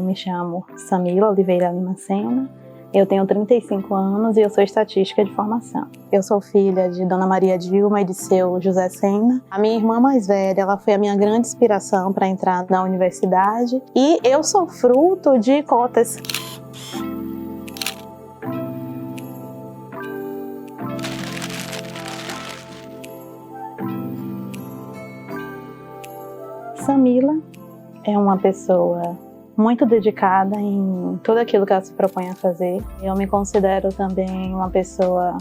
me chamo Samila Oliveira Lima Sena, eu tenho 35 anos e eu sou estatística de formação. Eu sou filha de Dona Maria Dilma e de seu José Sena. A minha irmã mais velha, ela foi a minha grande inspiração para entrar na universidade e eu sou fruto de cotas. Samila é uma pessoa muito dedicada em tudo aquilo que ela se propõe a fazer. Eu me considero também uma pessoa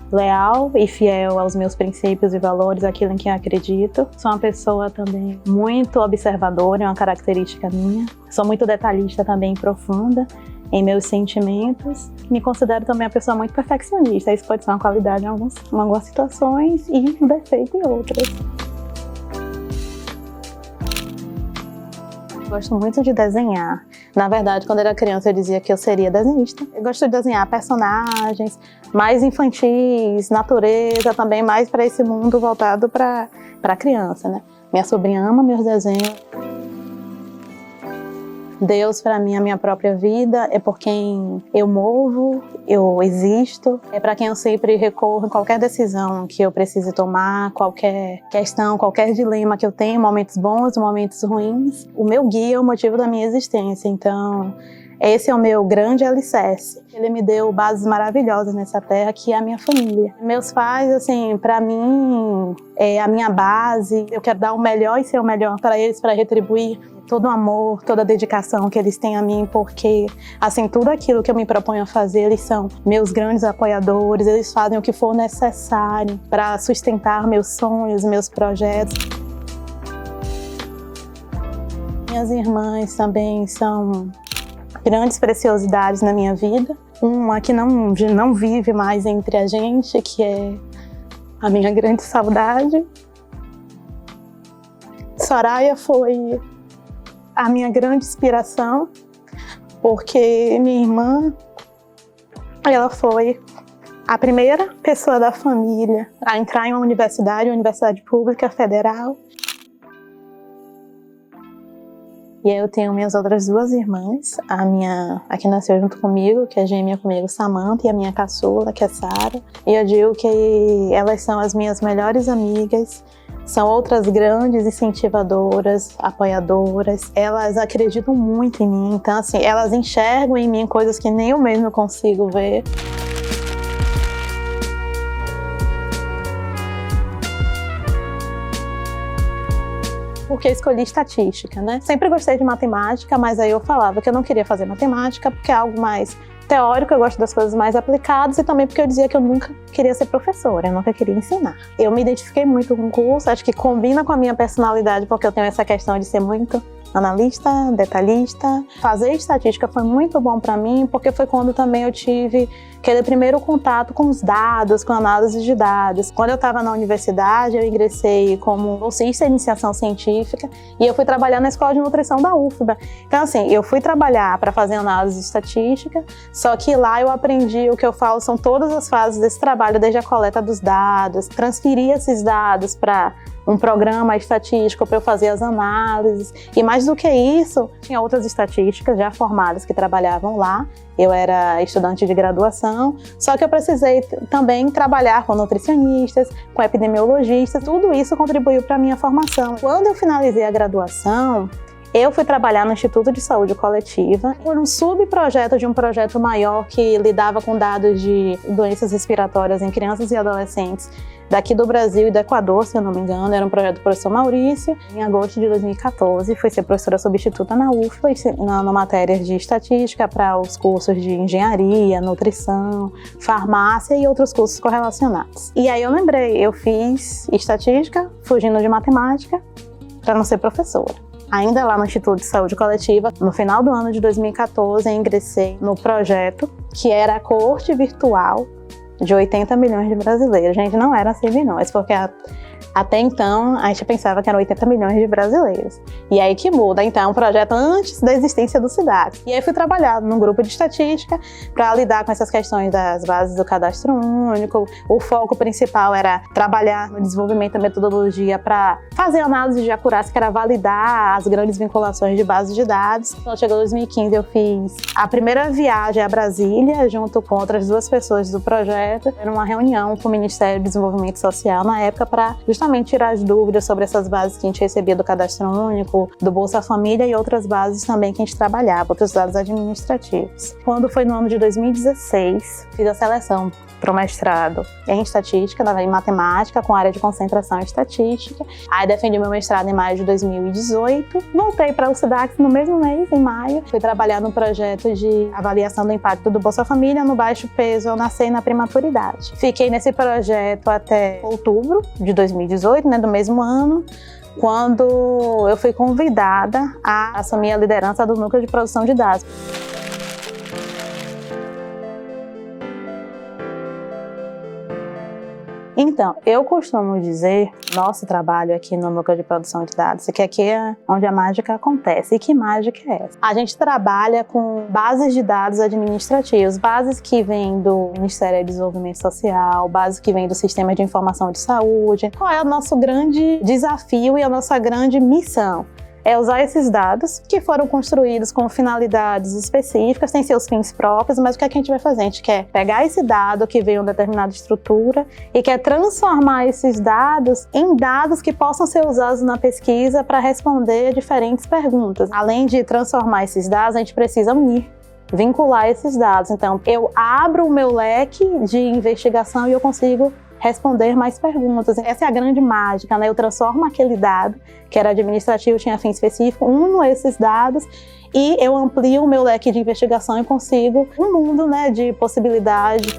leal e fiel aos meus princípios e valores, aquilo em que eu acredito. Sou uma pessoa também muito observadora, é uma característica minha. Sou muito detalhista também, profunda em meus sentimentos. Me considero também uma pessoa muito perfeccionista. Isso pode ser uma qualidade em algumas situações e um defeito em outras. Gosto muito de desenhar. Na verdade, quando eu era criança, eu dizia que eu seria desenhista. Eu gosto de desenhar personagens mais infantis, natureza também, mais para esse mundo voltado para a criança, né? Minha sobrinha ama meus desenhos. Deus, para mim, a minha própria vida, é por quem eu movo, eu existo, é para quem eu sempre recorro em qualquer decisão que eu precise tomar, qualquer questão, qualquer dilema que eu tenho, momentos bons, momentos ruins. O meu guia é o motivo da minha existência, então esse é o meu grande alicerce. Ele me deu bases maravilhosas nessa terra, que é a minha família. Meus pais, assim, para mim, é a minha base. Eu quero dar o melhor e ser o melhor para eles, para retribuir todo o amor, toda a dedicação que eles têm a mim, porque, assim, tudo aquilo que eu me proponho a fazer, eles são meus grandes apoiadores, eles fazem o que for necessário para sustentar meus sonhos, meus projetos. Minhas irmãs também são grandes preciosidades na minha vida. Uma que não vive mais entre a gente, que é a minha grande saudade. Soraya foi a minha grande inspiração, porque minha irmã, ela foi a primeira pessoa da família a entrar em uma universidade pública federal. E aí eu tenho minhas outras duas irmãs, a que nasceu junto comigo, que é gêmea comigo, Samantha, e a minha caçula, que é Sara. E eu digo que elas são as minhas melhores amigas, são outras grandes incentivadoras, apoiadoras. Elas acreditam muito em mim, então assim, elas enxergam em mim coisas que nem eu mesmo consigo ver. Porque eu escolhi estatística, né? Sempre gostei de matemática, mas aí eu falava que eu não queria fazer matemática porque é algo mais teórico, eu gosto das coisas mais aplicadas, e também porque eu dizia que eu nunca queria ser professora, eu nunca queria ensinar. Eu me identifiquei muito com o curso, acho que combina com a minha personalidade, porque eu tenho essa questão de ser muito analista, detalhista. Fazer estatística foi muito bom para mim, porque foi quando também eu tive aquele primeiro contato com os dados, com análise de dados. Quando eu estava na universidade, eu ingressei como bolsista em iniciação científica e eu fui trabalhar na Escola de Nutrição da UFBA. Então, assim, eu fui trabalhar para fazer análise estatística, só que lá eu aprendi, o que eu falo são todas as fases desse trabalho, desde a coleta dos dados, transferir esses dados para um programa estatístico para eu fazer as análises. E mais do que isso, tinha outras estatísticas já formadas que trabalhavam lá. Eu era estudante de graduação, só que eu precisei também trabalhar com nutricionistas, com epidemiologistas. Tudo isso contribuiu para a minha formação. Quando eu finalizei a graduação, eu fui trabalhar no Instituto de Saúde Coletiva por um subprojeto de um projeto maior que lidava com dados de doenças respiratórias em crianças e adolescentes daqui do Brasil e do Equador, se eu não me engano. Era um projeto do professor Maurício. Em agosto de 2014, fui ser professora substituta na UFBA, na matéria de estatística para os cursos de engenharia, nutrição, farmácia e outros cursos correlacionados. E aí eu lembrei, eu fiz estatística, fugindo de matemática, para não ser professora. Ainda lá no Instituto de Saúde Coletiva, no final do ano de 2014, eu ingressei no projeto que era a coorte virtual de 80 milhões de brasileiros. Gente, não era 100 milhões, porque Até então, a gente pensava que eram 80 milhões de brasileiros. E aí que muda, então, um projeto antes da existência do SIDAC. E aí fui trabalhar num grupo de estatística para lidar com essas questões das bases do cadastro único. O foco principal era trabalhar no desenvolvimento da metodologia para fazer análise de acurácia, que era validar as grandes vinculações de bases de dados. Quando chegou 2015, eu fiz a primeira viagem a Brasília, junto com outras 2 pessoas do projeto. Era uma reunião com o Ministério do Desenvolvimento Social na época para justamente tirar as dúvidas sobre essas bases que a gente recebia do Cadastro Único, do Bolsa Família e outras bases também que a gente trabalhava, outros dados administrativos. Quando foi no ano de 2016, fiz a seleção para o mestrado em estatística, em matemática, com área de concentração em estatística. Aí defendi meu mestrado em maio de 2018. Voltei para o SIDAC no mesmo mês, em maio. Fui trabalhar no projeto de avaliação do impacto do Bolsa Família no baixo peso ao nascer e na prematuridade. Fiquei nesse projeto até outubro de 2018, do mesmo ano, quando eu fui convidada a assumir a liderança do núcleo de produção de dados. Então, eu costumo dizer, nosso trabalho aqui no núcleo de produção de dados, que aqui é onde a mágica acontece. E que mágica é essa? A gente trabalha com bases de dados administrativos, bases que vêm do Ministério do Desenvolvimento Social, bases que vêm do Sistema de Informação de Saúde. Qual é o nosso grande desafio e a nossa grande missão? É usar esses dados que foram construídos com finalidades específicas, têm seus fins próprios, mas o que é que a gente vai fazer? A gente quer pegar esse dado que veio em uma determinada estrutura e quer transformar esses dados em dados que possam ser usados na pesquisa para responder diferentes perguntas. Além de transformar esses dados, a gente precisa unir, vincular esses dados. Então, eu abro o meu leque de investigação e eu consigo responder mais perguntas. Essa é a grande mágica, Eu transformo aquele dado, que era administrativo, tinha fim específico, uno esses dados e eu amplio o meu leque de investigação e consigo um mundo, de possibilidades.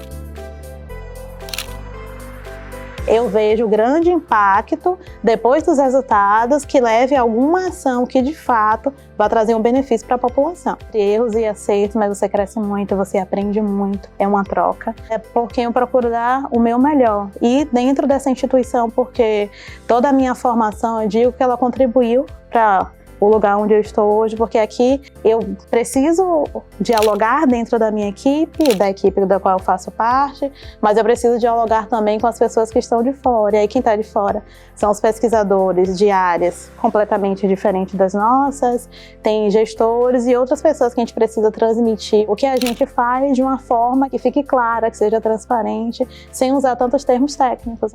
Eu vejo grande impacto depois dos resultados que leve a alguma ação que de fato vai trazer um benefício para a população. Erros e acertos, mas você cresce muito, você aprende muito, é uma troca. É porque eu procuro dar o meu melhor. E dentro dessa instituição, porque toda a minha formação, eu digo que ela contribuiu para o lugar onde eu estou hoje, porque aqui eu preciso dialogar dentro da minha equipe, da equipe da qual eu faço parte, mas eu preciso dialogar também com as pessoas que estão de fora. E aí quem está de fora são os pesquisadores de áreas completamente diferentes das nossas, tem gestores e outras pessoas que a gente precisa transmitir o que a gente faz de uma forma que fique clara, que seja transparente, sem usar tantos termos técnicos.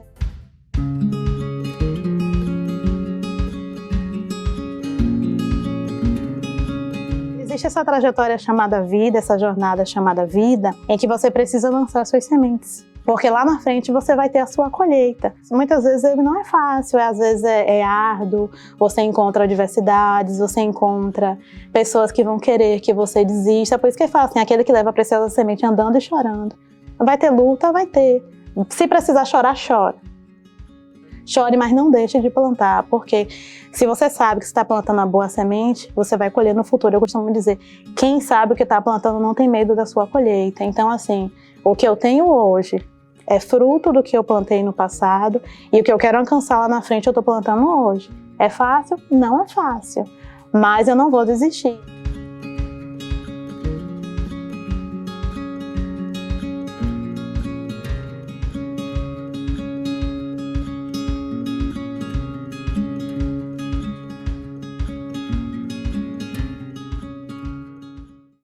Existe essa trajetória chamada vida, essa jornada chamada vida, em que você precisa lançar suas sementes. Porque lá na frente você vai ter a sua colheita. Muitas vezes ele não é fácil, às vezes é árduo, você encontra adversidades, você encontra pessoas que vão querer que você desista. Por isso que fala assim, aquele que leva a preciosa semente andando e chorando. Vai ter luta, vai ter. Se precisar chorar, chora. Chore, mas não deixe de plantar, porque se você sabe que você está plantando uma boa semente, você vai colher no futuro. Eu costumo dizer, quem sabe o que está plantando não tem medo da sua colheita. Então, assim, o que eu tenho hoje é fruto do que eu plantei no passado e o que eu quero alcançar lá na frente eu estou plantando hoje. É fácil? Não é fácil, mas eu não vou desistir.